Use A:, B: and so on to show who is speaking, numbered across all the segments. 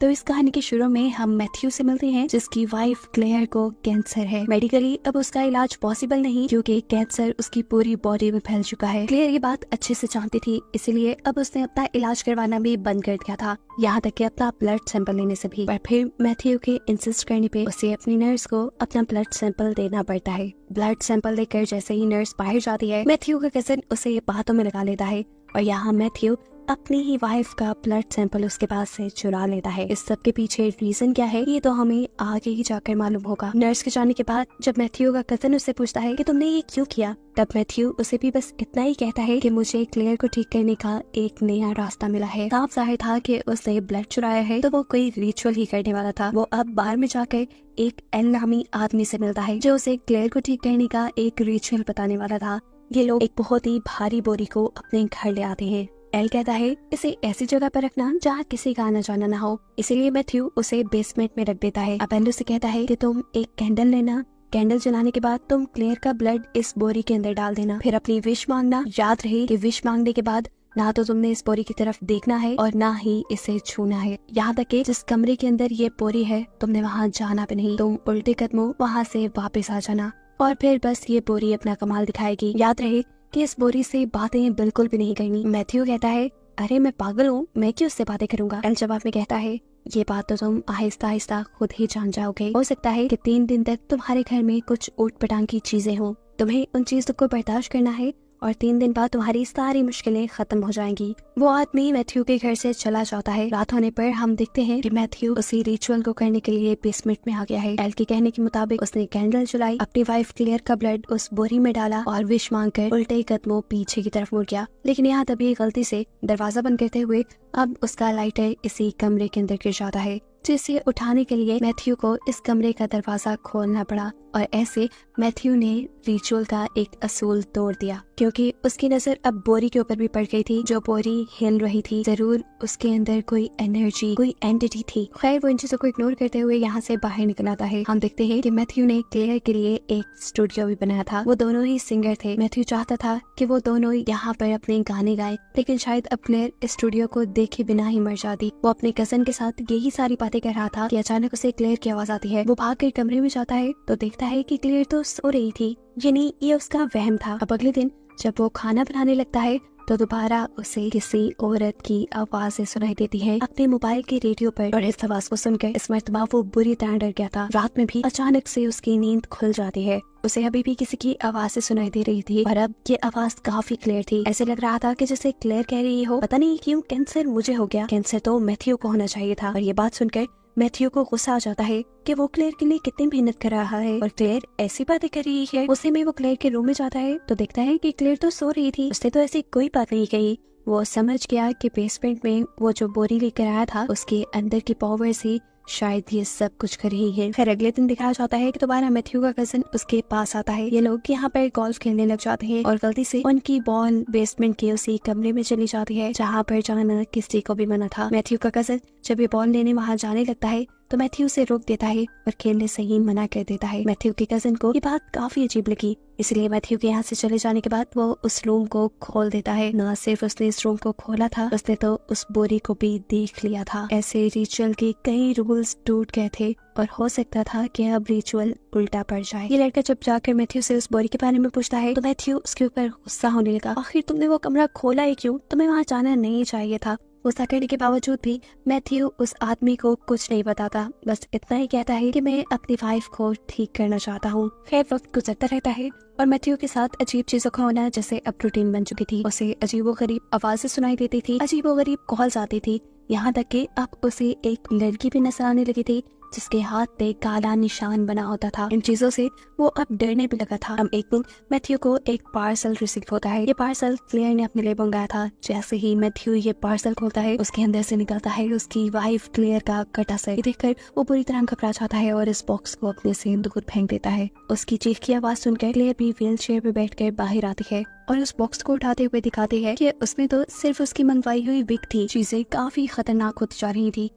A: तो इस कहानी के शुरू में हम मैथ्यू से मिलते हैं, जिसकी वाइफ क्लेयर को कैंसर है। मेडिकली अब उसका इलाज पॉसिबल नहीं, क्योंकि कैंसर उसकी पूरी बॉडी में फैल चुका है। क्लेयर ये बात अच्छे से जानती थी, इसलिए अब उसने अपना इलाज करवाना भी बंद कर दिया था, यहाँ तक कि अपना ब्लड सैंपल लेने से भी। पर फिर मैथ्यू के इंसिस्ट करने पे उसे अपनी नर्स को अपना ब्लड सैंपल देना पड़ता है। ब्लड सैंपल लेकर जैसे ही नर्स बाहर जाती है, मैथ्यू का कजन उसे बातों में लगा लेता है और यहाँ मैथ्यू अपनी ही वाइफ का ब्लड सैंपल उसके पास से चुरा लेता है। इस सब के पीछे रीजन क्या है, ये तो हमें आगे ही जाकर मालूम होगा। नर्स के जाने के बाद जब मैथ्यू का कजन उससे पूछता है कि तुमने ये क्यों किया, तब मैथ्यू उसे भी बस इतना ही कहता है कि मुझे क्लेयर को ठीक करने का एक नया रास्ता मिला है। साफ जाहिर था कि उसने ब्लड चुराया है तो वो कोई रिचुअल ही करने वाला था। वो अब बाहर में जाकर एक एल नामी आदमी से मिलता है, जो उसे क्लेयर को ठीक करने का एक रिचुअल बताने वाला था। ये लोग एक बहुत ही भारी बोरी को अपने घर ले आते हैं। एल कहता है इसे ऐसी जगह पर रखना जहाँ किसी का आना जाना ना हो, इसीलिए मैथ्यू उसे बेसमेंट में रख देता है। अब एल उसे कहता है कि तुम एक कैंडल लेना, कैंडल जलाने के बाद तुम क्लेयर का ब्लड इस बोरी के अंदर डाल देना, फिर अपनी विश मांगना। याद रहे कि विश मांगने के बाद ना तो तुमने इस बोरी की तरफ देखना है और ना ही इसे छूना है। यहाँ तक कि जिस कमरे के अंदर ये बोरी है तुमने वहाँ जाना भी नहीं, तुम उल्टे कदमों वहाँ से वापस आ जाना और फिर बस ये बोरी अपना कमाल दिखाएगी। याद रहे कि इस बोरी से बातें बिल्कुल भी नहीं करनी। मैथ्यू कहता है अरे मैं पागल हूँ, मैं क्यों उससे बातें करूंगा। एल जवाब में कहता है ये बात तो तुम आहिस्ता आहिस्ता खुद ही जान जाओगे। हो सकता है कि 3 दिन तक तुम्हारे घर में कुछ ऊट पटांग की चीजें हों, तुम्हें उन चीजों को बर्दाश्त करना है और 3 दिन बाद तुम्हारी सारी मुश्किलें खत्म हो जाएंगी। वो आदमी मैथ्यू के घर से चला जाता है। रात होने पर हम देखते हैं कि मैथ्यू उसी रिचुअल को करने के लिए बेसमेंट में आ गया है। एल के कहने के मुताबिक उसने कैंडल जलाई, अपनी वाइफ क्लेयर का ब्लड उस बोरी में डाला और विश मांगकर उल्टे कदमों पीछे की तरफ मुड़ गया। लेकिन यहाँ तभी गलती से दरवाजा बंद करते हुए अब उसका लाइटर इसी कमरे के अंदर गिर जाता है, जिसे उठाने के लिए मैथ्यू को इस कमरे का दरवाजा खोलना पड़ा और ऐसे मैथ्यू ने रिचुअल का एक असूल तोड़ दिया, क्योंकि उसकी नजर अब बोरी के ऊपर भी पड़ गई थी। जो बोरी हिल रही थी, जरूर उसके अंदर कोई एनर्जी, कोई एंटिटी थी। खैर वो इन चीजों को इग्नोर करते हुए यहाँ से बाहर निकल आता है। हम देखते हैं कि मैथ्यू ने क्लेयर के लिए एक स्टूडियो भी बनाया था। वो दोनों ही सिंगर थे। मैथ्यू चाहता था कि वो दोनों यहाँ पर अपने गाने गाए, लेकिन शायद अब क्लेयर इस स्टूडियो को देखे बिना ही मर जाती। वो अपने कजन के साथ यही सारी बातें कर रहा था कि अचानक उसे क्लेयर की आवाज आती है। वो भागकर कमरे में जाता है तो देखता है कि क्लेयर तो सो रही थी, यानी ये उसका वहम था। अब अगले दिन जब वो खाना बनाने लगता है तो दोबारा उसे किसी औरत की आवाज़ें सुनाई देती हैं अपने मोबाइल के रेडियो पर, और इस आवाज को सुनकर इस मर्तबा वो बुरी तरह डर गया था। रात में भी अचानक से उसकी नींद खुल जाती है। उसे अभी भी किसी की आवाज़ें सुनाई दे रही थी और अब ये आवाज काफी क्लियर थी। ऐसे लग रहा था कि जैसे क्लेयर कह रही हो पता नहीं क्यों कैंसर मुझे हो गया, कैंसर तो मैथ्यू को होना चाहिए था। और ये बात सुनकर मैथ्यू को गुस्सा आ जाता है कि वो क्लेयर के लिए कितनी मेहनत कर रहा है और क्लेयर ऐसी बातें कर रही है। उसे में वो क्लेयर के रूम में जाता है तो देखता है कि क्लेयर तो सो रही थी, उसने तो ऐसी कोई बात नहीं कही। वो समझ गया कि बेसमेंट में वो जो बोरी लेकर आया था उसके अंदर की पावर से शायद ये सब कुछ कर रही है। फिर अगले दिन दिखाया जाता है कि दोबारा मैथ्यू का कजन उसके पास आता है। ये लोग यहाँ पर गोल्फ खेलने लग जाते हैं और गलती से उनकी बॉल बेसमेंट के उसी कमरे में चली जाती है जहाँ पर जाना किसी को भी मना था। मैथ्यू का कजन जब ये बॉल लेने वहाँ जाने लगता है तो मैथ्यू से रोक देता है और खेलने से ही मना कर देता है। मैथ्यू के कजन को ये बात काफी अजीब लगी, इसलिए मैथ्यू के यहाँ से चले जाने के बाद वो उस रूम को खोल देता है। न सिर्फ उसने इस रूम को खोला था, उसने तो उस बोरी को भी देख लिया था। ऐसे रिचुअल के कई रूल्स टूट गए थे और हो सकता था कि अब रिचुअल उल्टा पड़ जाए। ये लड़का जब जाकर मैथ्यू से उस बोरी के बारे में पूछता है तो मैथ्यू उसके ऊपर गुस्सा होने लगा। आखिर तुमने वो कमरा खोला है क्यों, तुम्हें वहाँ जाना नहीं चाहिए था। गुस्सा करने के बावजूद भी मैथ्यू उस आदमी को कुछ नहीं बताता, बस इतना ही कहता है कि मैं अपनी वाइफ को ठीक करना चाहता हूँ। खैर वक्त गुजरता रहता है और मैथ्यू के साथ अजीब चीजों का होना जैसे अब रूटीन बन चुकी थी। उसे अजीबोगरीब आवाजें सुनाई देती थी, अजीबोगरीब कॉल्स आती थी, यहाँ तक कि अब उसे एक लड़की भी नजर आने लगी थी जिसके हाथ पे काला निशान बना होता था। इन चीजों से वो अब डरने भी लगा था। अब एक दिन मैथ्यू को एक पार्सल रिसीव होता है। ये पार्सल क्लेयर ने अपने लिए मंगाया था। जैसे ही मैथ्यू ये पार्सल खोलता है उसके अंदर से निकलता है उसकी वाइफ क्लेयर का कटा सर। देखकर वो पूरी तरह घबरा जाता है और इस बॉक्स को अपने से दूर फेंक देता है। उसकी चीख की आवाज सुनकर क्लेयर भी व्हील चेयर पे बैठकर बाहर आती है और उस बॉक्स को उठाते हुए दिखाती है कि उसमें तो सिर्फ उसकी मंगवाई हुई विग थी। चीजें काफी खतरनाक होती जा रही थी।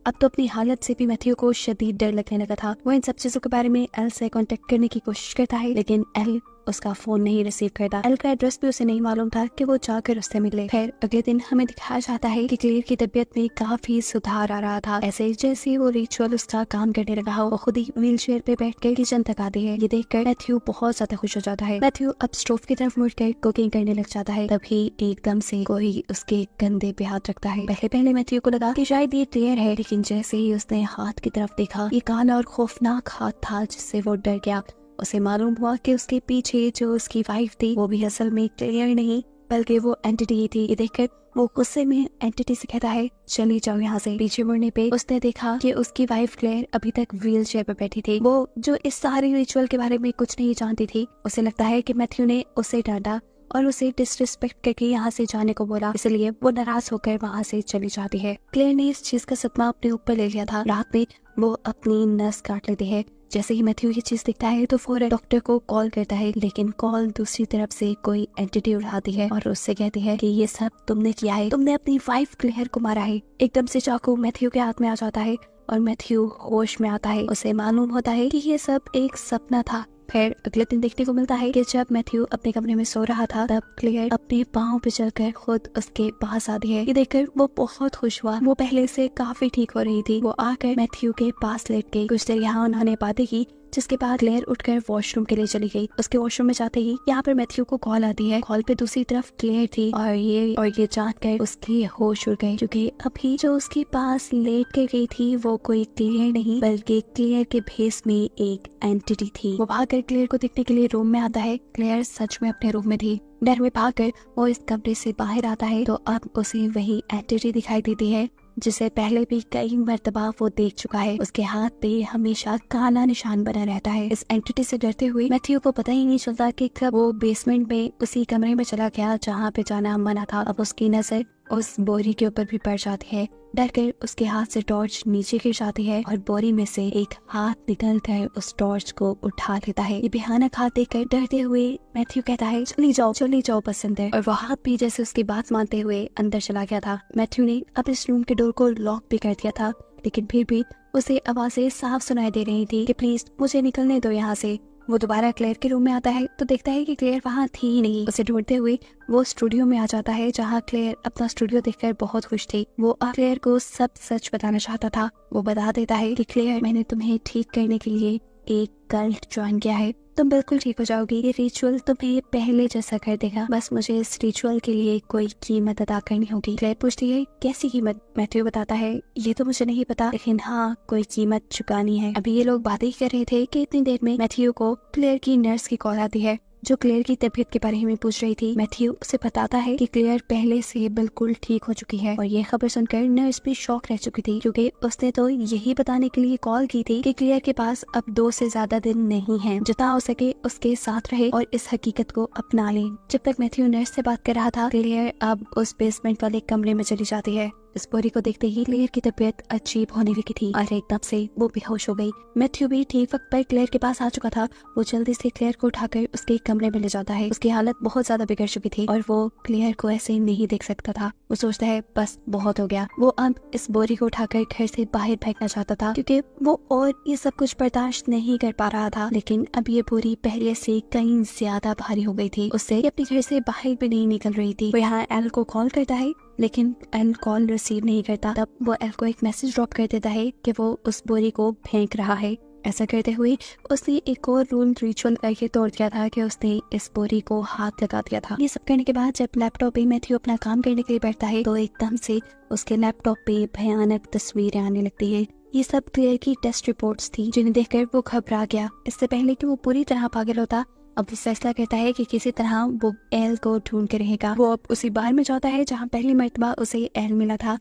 A: अब तो अपनी हालत से भी मैथ्यू को शदीद डर लगने लगा था। वो इन सब चीजों के बारे में एल से कांटेक्ट करने की कोशिश करता है, लेकिन एल उसका फोन नहीं रिसीव करता। एल का एड्रेस भी उसे नहीं मालूम था कि वो जाकर उससे मिले। फिर अगले दिन हमें दिखाया जाता है कि क्लेयर की तबीयत में काफी सुधार आ रहा था। ऐसे जैसे वो रिचुअल उसका काम करने लगा हो, वो खुद ही व्हील चेयर पे बैठ कर किचन तक आती है। ये देखकर मैथ्यू बहुत ज्यादा खुश हो जाता है। मैथ्यू अब स्टोव की तरफ मुड़कर कुकिंग करने लग जाता है। तभी एकदम से कोई उसके कंधे पे हाथ रखता है। पहले मैथ्यू को लगा कि शायद ये क्लेयर है, लेकिन जैसे ही उसने हाथ की तरफ देखा, ये काला और खौफनाक हाथ था जिससे वो डर गया। उसे मालूम हुआ कि उसके पीछे जो उसकी वाइफ थी वो भी असल में क्लेयर नहीं बल्कि वो एंटिटी ही थी। ये देखकर वो गुस्से में एंटिटी से कहता है चली जाओ यहाँ से। पीछे मुड़ने पे उसने देखा कि उसकी वाइफ क्लेयर अभी तक व्हील चेयर पर बैठी थी। वो जो इस सारे रिचुअल के बारे में कुछ नहीं जानती थी। उसे लगता है कि मैथ्यू ने उसे डांटा और उसे डिसरिस्पेक्ट करके यहाँ से जाने को बोला, इसलिए वो नाराज होकर वहाँ से चली जाती है। क्लेयर ने इस चीज का सदमा अपने ऊपर ले लिया था। रात में वो अपनी नस काट लेती है। जैसे ही मैथ्यू ये चीज दिखता है तो फौरन डॉक्टर को कॉल करता है, लेकिन कॉल दूसरी तरफ से कोई एंटिटी उठाती है और उससे कहती है कि ये सब तुमने किया है, तुमने अपनी वाइफ क्लेयर को मारा है। एकदम से चाकू मैथ्यू के हाथ में आ जाता है और मैथ्यू होश में आता है। उसे मालूम होता है कि ये सब एक सपना था। फिर अगले दिन देखने को मिलता है कि जब मैथ्यू अपने कमरे में सो रहा था तब क्लेयर अपने पाँव पे चलकर खुद उसके पास आती है। ये देखकर वो बहुत खुश हुआ। वो पहले से काफी ठीक हो रही थी। वो आकर मैथ्यू के पास लेट गई। कुछ देर यहाँ उन्होंने बातें की, जिसके बाद क्लेयर उठकर वॉशरूम के लिए चली गई। उसके वॉशरूम में जाते ही यहाँ पर मैथ्यू को कॉल आती है। कॉल पे दूसरी तरफ क्लेयर थी और ये जानकर उसकी होश उड़ गई, क्योंकि अभी जो उसके पास लेट कर गई थी वो कोई क्लेयर नहीं बल्कि क्लेयर के भेस में एक एंटिटी थी। वो भागकर क्लेयर को देखने के लिए रूम में आता है। क्लेयर सच में अपने रूम में थी। डर में भागकर वो इस कमरे से बाहर आता है तो अब उसे वही एंटिटी दिखाई देती है जिसे पहले भी कई मर्तबा वो देख चुका है। उसके हाथ पे हमेशा काला निशान बना रहता है। इस एंटिटी से डरते हुए मैथ्यू को पता ही नहीं चलता कि कब वो बेसमेंट में उसी कमरे में चला गया जहाँ पे जाना मना था। अब उसकी नजर उस बोरी के ऊपर भी पड़ जाती है। डर कर उसके हाथ से टॉर्च नीचे गिर जाती है और बोरी में से एक हाथ निकल कर उस टॉर्च को उठा लेता है। ये भयानक हाथ देखकर डरते हुए मैथ्यू कहता है चली जाओ पसंद है। और वो हाथ भी जैसे उसकी बात मानते हुए अंदर चला गया था। मैथ्यू ने अब इस रूम के डोर को लॉक भी कर दिया था, लेकिन फिर भी उसे आवाजें साफ सुनाई दे रही थी कि प्लीज मुझे निकलने दो यहाँ से। वो दोबारा क्लेयर के रूम में आता है तो देखता है कि क्लेयर वहाँ थी ही नहीं। उसे ढूंढते हुए वो स्टूडियो में आ जाता है जहाँ क्लेयर अपना स्टूडियो देखकर बहुत खुश थी। वो क्लेयर को सब सच बताना चाहता था। वो बता देता है कि क्लेयर, मैंने तुम्हें ठीक करने के लिए एक कल्ट ज्वाइन किया है, तुम बिल्कुल ठीक हो जाओगी। ये रिचुअल तुम्हें पहले जैसा कर देगा, बस मुझे इस रिचुअल के लिए कोई कीमत अदा करनी होगी। क्लेयर पूछती है कैसी कीमत? मैथ्यू बताता है ये तो मुझे नहीं पता, लेकिन हाँ कोई कीमत चुकानी है। अभी ये लोग बातें कर रहे थे कि इतनी देर में मैथ्यू को क्लेयर की नर्स की कॉल आती है जो क्लेयर की तबीयत के बारे में पूछ रही थी। मैथ्यू उसे बताता है कि क्लेयर पहले से बिल्कुल ठीक हो चुकी है और ये खबर सुनकर नर्स भी शॉक रह चुकी थी, क्योंकि उसने तो यही बताने के लिए कॉल की थी कि क्लेयर के पास अब 2 से ज्यादा दिन नहीं है। जितना हो सके उसके साथ रहे और इस हकीकत को अपना ले। जब तक मैथ्यू नर्स से बात कर रहा था, क्लेयर अब उस बेसमेंट वाले कमरे में चली जाती है। इस बोरी को देखते ही क्लेयर की तबीयत अजीब होने लगी थी और एकदम से वो बेहोश हो गई। मैथ्यू भी ठीक वक्त पर क्लेयर के पास आ चुका था। वो जल्दी से क्लेयर को उठाकर उसके कमरे में ले जाता है। उसकी हालत बहुत ज्यादा बिगड़ चुकी थी और वो क्लेयर को ऐसे नहीं देख सकता था। वो सोचता है बस बहुत हो गया। वो अब इस बोरी को उठाकर घर से बाहर फेंकना चाहता था, क्योंकि वो और ये सब कुछ बर्दाश्त नहीं कर पा रहा था। लेकिन अब ये बोरी पहले से कहीं ज्यादा भारी हो गई थी। उससे अपने घर से बाहर भी नहीं निकल रही थी। वो यहाँ एल को कॉल करता है, लेकिन एल कॉल रिसीव नहीं करता। तब वो एल को एक मैसेज ड्रॉप कर देता है कि वो उस बोरी को फेंक रहा है। ऐसा करते हुए उसने एक और रूल रिचुअल करके तोड़ दिया था कि उसने इस बोरी को हाथ लगा दिया था। ये सब करने के बाद जब लैपटॉप पे मैथ्यू अपना काम करने के लिए बैठता है तो एकदम से उसके लैपटॉप पे भयानक तस्वीरें आने लगती है। ये सब क्लेयर की टेस्ट रिपोर्ट्स थी, जिन्हें देखकर वो घबरा गया। इससे पहले कि वो पूरी तरह पागल होता, अब वो फैसला करता है कि किसी तरह वो एल को ढूंढ के रहेगा। वो अब उसी बार में जाता है जहाँ पहली मर्तबा उसे एल मिला था।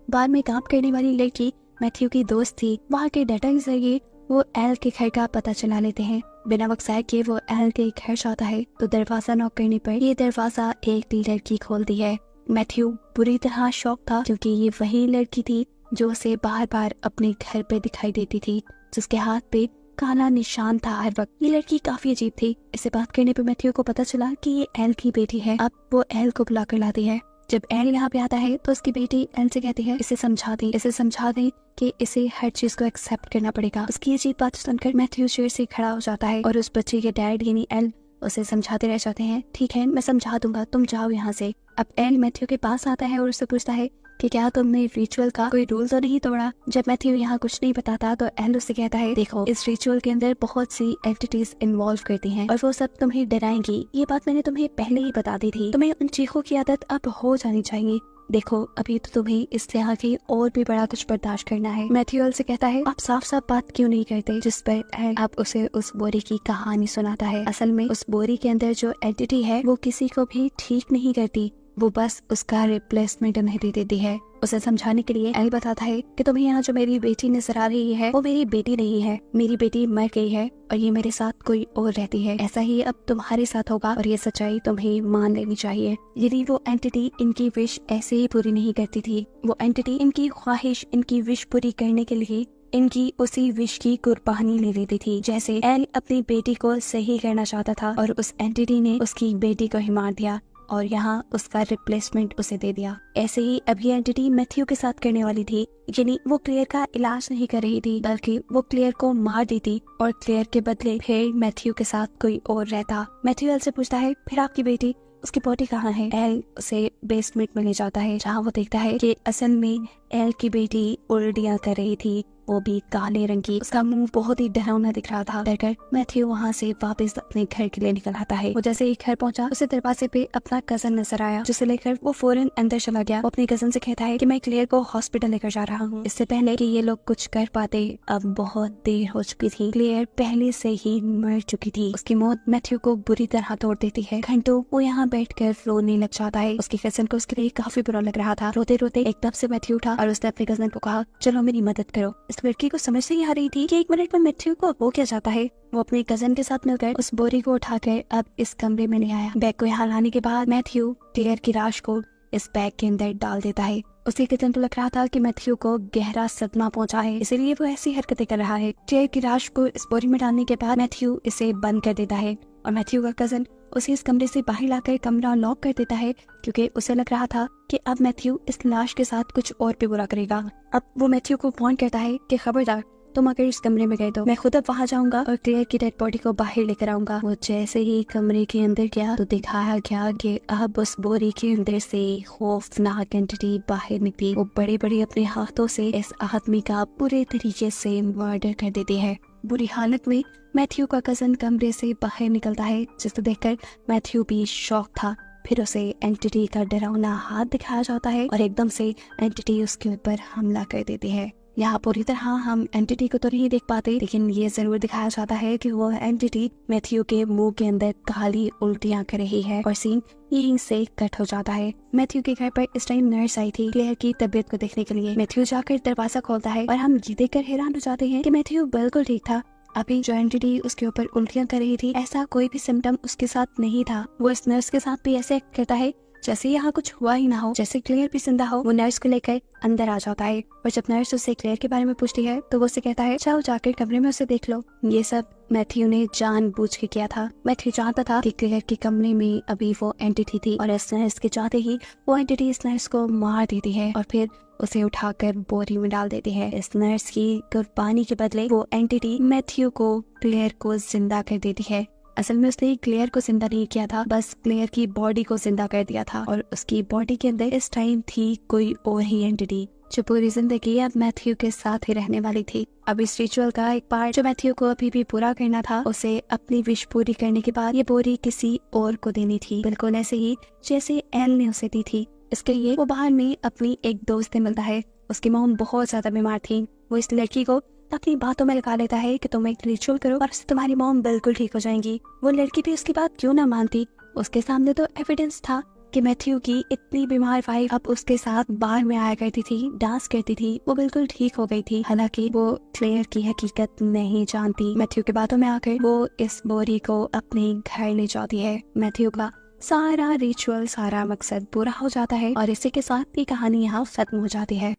A: बार में काम करने वाली लड़की मैथ्यू की दोस्त थी। वहाँ के डाटा के जरिए वो एल के घर का पता चला लेते हैं। बिना वक्त ज़ाया किए वो एल के घर जाता है तो दरवाजा नॉक करने पर ये दरवाजा एक लड़की खोलती है। मैथ्यू बुरी तरह शॉक था, क्योंकि ये वही लड़की थी जो उसे बार बार अपने घर पे दिखाई देती थी, जिसके हाथ पे काला निशान था हर वक्त। ये लड़की काफी अजीब थी। इसे बात करने पे मैथ्यू को पता चला कि ये एल की बेटी है। अब वो एल को बुला कर लाती है। जब एल यहाँ पे आता है तो उसकी बेटी एल से कहती है इसे समझा दे कि इसे हर चीज को एक्सेप्ट करना पड़ेगा। उसकी ये बात सुनकर मैथ्यू शेर से खड़ा हो जाता है और उस बच्चे के डैड यानी एल उसे समझाते रह जाते हैं। ठीक है, मैं समझा दूंगा, तुम जाओ यहाँ से। अब एल मैथ्यू के पास आता है और उससे पूछता है कि क्या तुमने रिचुअल का कोई रूल तो नहीं तोड़ा। जब मैथ्यू यहाँ कुछ नहीं बताता तो एल उससे कहता है देखो, इस रिचुअल के अंदर बहुत सी एंटिटीज इन्वॉल्व करती हैं और वो सब तुम्हें डराएंगी। ये बात मैंने तुम्हें पहले ही बता दी थी। तुम्हें उन चीखों की आदत अब हो जानी चाहिए। देखो, अभी तो तुम्हें इस तरह की और भी बड़ा कुछ बर्दाश्त करना है। मैथ्यू एल से कहता है आप साफ साफ बात क्यों नहीं करते, जिस पर एल आप उसे उस बोरी की कहानी सुनाता है। असल में उस बोरी के अंदर जो एंटिटी है वो किसी को भी ठीक नहीं करती, वो बस उसका रिप्लेसमेंट उन्हें दे देती है। उसे समझाने के लिए एल बताता है कि तुम्हें यहाँ जो मेरी बेटी नजर आ रही है वो मेरी बेटी नहीं है, मेरी बेटी मर गई है और ये मेरे साथ कोई और रहती है। ऐसा ही अब तुम्हारे साथ होगा और ये सच्चाई तुम्हें मान लेनी चाहिए। यदि वो एंटिटी इनकी विश ऐसे ही पूरी नहीं करती थी, वो एंटिटी इनकी ख्वाहिश, इनकी विश पूरी करने के लिए इनकी उसी विश की कुर्बानी ले लेती थी। जैसे एल अपनी बेटी को सही करना चाहता था और उस एंटिटी ने उसकी बेटी को ही मार दिया और यहाँ उसका रिप्लेसमेंट उसे दे दिया। ऐसे ही अभी एंटिटी मैथ्यू के साथ करने वाली थी, यानी वो क्लेयर का इलाज नहीं कर रही थी बल्कि वो क्लेयर को मार देती और क्लेयर के बदले फिर मैथ्यू के साथ कोई और रहता। मैथ्यू एल से पूछता है फिर आपकी बेटी, उसकी बॉडी कहाँ है। एल उसे बेसमेंट में ले जाता है जहाँ वो देखता है कि असल में एल की बेटी उल्टियाँ कर रही थी, वो भी काले रंग की। उसका मुंह बहुत ही डरावना दिख रहा था। डरकर मैथ्यू वहाँ से वापस अपने घर के लिए निकल आता है। वो जैसे ही घर पहुंचा उसे दरवाजे पे अपना कजन नजर आया, जिसे लेकर वो फौरन अंदर चला गया। वो अपने कजन से कहता है कि मैं क्लेयर को हॉस्पिटल लेकर जा रहा हूँ। इससे पहले कि ये लोग कुछ कर पाते अब बहुत देर हो चुकी थी। क्लेयर पहले से ही मर चुकी थी। उसकी मौत मैथ्यू को बुरी तरह तोड़ देती है। घंटों वो यहाँ बैठकर रोने लग जाता है। उसके कजन को उसके लिए काफी बुरा लग रहा था। रोते रोते एकदम से मैथ्यू उठा और उसने अपने कजन को कहा चलो मेरी मदद करो। इस लड़की को समझ नहीं आ रही थी कि 1 मिनट में मैथ्यू को हो क्या जाता है। वो अपने कजन के साथ मिलकर उस बोरी को उठाकर अब इस कमरे में ले आया। बैग को यहाँ लाने के बाद मैथ्यू क्लेयर की लाश को इस बैग के अंदर डाल देता है। उसके कजन को लग रहा था कि मैथ्यू को गहरा सदमा पहुंचा है, इसलिए वो ऐसी हरकतें कर रहा है। क्लेयर की लाश को इस बोरी में डालने के बाद मैथ्यू इसे बंद कर देता है और मैथ्यू का कजन उसे इस कमरे से बाहर लाकर कमरा लॉक कर देता है, क्योंकि उसे लग रहा था कि अब मैथ्यू इस लाश के साथ कुछ और भी बुरा करेगा। अब वो मैथ्यू को वार्न करता है कि खबरदार, तुम अगर इस कमरे में गए तो मैं खुद अब वहाँ जाऊंगा और क्लेयर की डेड बॉडी को बाहर लेकर आऊंगा। वो जैसे ही कमरे के अंदर गया तो दिखाया गया कि अब उस बोरी के अंदर से खौफनाक एंटिटी बाहर निकली। वो बड़े बड़े अपने हाथों से इस आदमी का पूरे तरीके से मर्डर कर देती है। बुरी हालत में मैथ्यू का कजन कमरे से बाहर निकलता है, जिसे देखकर मैथ्यू भी शॉक था। फिर उसे एंटिटी का डरावना हाथ दिखाया जाता है और एकदम से एंटिटी उसके ऊपर हमला कर देती है। यहाँ पूरी तरह हम एंटिटी को तो नहीं देख पाते, लेकिन ये जरूर दिखाया जाता है कि वो एंटिटी मैथ्यू के मुंह के अंदर काली उल्टियाँ कर रही है और सीन यहीं से कट हो जाता है। मैथ्यू के घर पर इस टाइम नर्स आई थी क्लेयर की तबीयत को देखने के लिए। मैथ्यू जाकर दरवाजा खोलता है और हम ये देखकर हैरान हो जाते हैं कि मैथ्यू बिल्कुल ठीक था। अभी जो एंटिटी उसके ऊपर उल्टियाँ कर रही थी, ऐसा कोई भी सिम्टम उसके साथ नहीं था। वो इस नर्स के साथ भी ऐसे एक्ट करता है जैसे यहाँ कुछ हुआ ही ना हो, जैसे क्लेयर भी जिंदा हो। वो नर्स को लेकर अंदर आ जाता है और जब नर्स उससे क्लेयर के बारे में पूछती है तो वो उससे कहता है जाओ जाकर कमरे में उसे देख लो। ये सब मैथ्यू ने जानबूझ के किया था। मैथ्यू चाहता था कि क्लेयर के कमरे में अभी वो एंटिटी थी और इस नर्स के चाहते ही वो एंटिटी इस नर्स को मार देती है और फिर उसे उठाकर बोरी में डाल देती है। इस नर्स की कुर्बानी के बदले वो एंटिटी मैथ्यू को क्लेयर को जिंदा कर देती है। असल में उसने क्लेयर को जिंदा नहीं किया था, बस क्लेयर की बॉडी को जिंदा कर दिया था और उसकी बॉडी के अंदर इस टाइम थी कोई और ही एंटिटी जो पूरी जिंदगी अब मैथ्यू के साथ ही रहने वाली थी। अब इस रिचुअल का एक पार्ट जो मैथ्यू को अभी भी पूरा करना था, उसे अपनी विश पूरी करने के बाद ये बोरी किसी और को देनी थी, बिल्कुल ऐसे ही जैसे एल ने उसे दी थी। इसके लिए वो बाहर में अपनी एक दोस्त से मिलता है। उसकी मॉम बहुत ज्यादा बीमार थी। वो इस लड़की को अपनी बातों में लगा लेता है कि तुम एक रिचुअल करो और उससे तुम्हारी मॉम बिल्कुल ठीक हो जाएंगी। वो लड़की भी उसकी बात क्यों ना मानती, उसके सामने तो एविडेंस था कि मैथ्यू की इतनी बीमार वाइफ अब उसके साथ बार में आया करती थी, डांस करती थी, वो बिल्कुल ठीक हो गई थी। हालांकि वो क्लेयर की हकीकत नहीं जानती। मैथ्यू की बातों में आकर वो इस बोरी को अपने घर ले जाती है। मैथ्यू का सारा रिचुअल, सारा मकसद पूरा हो जाता है और इसी के साथ ये कहानी यहाँ खत्म हो जाती है।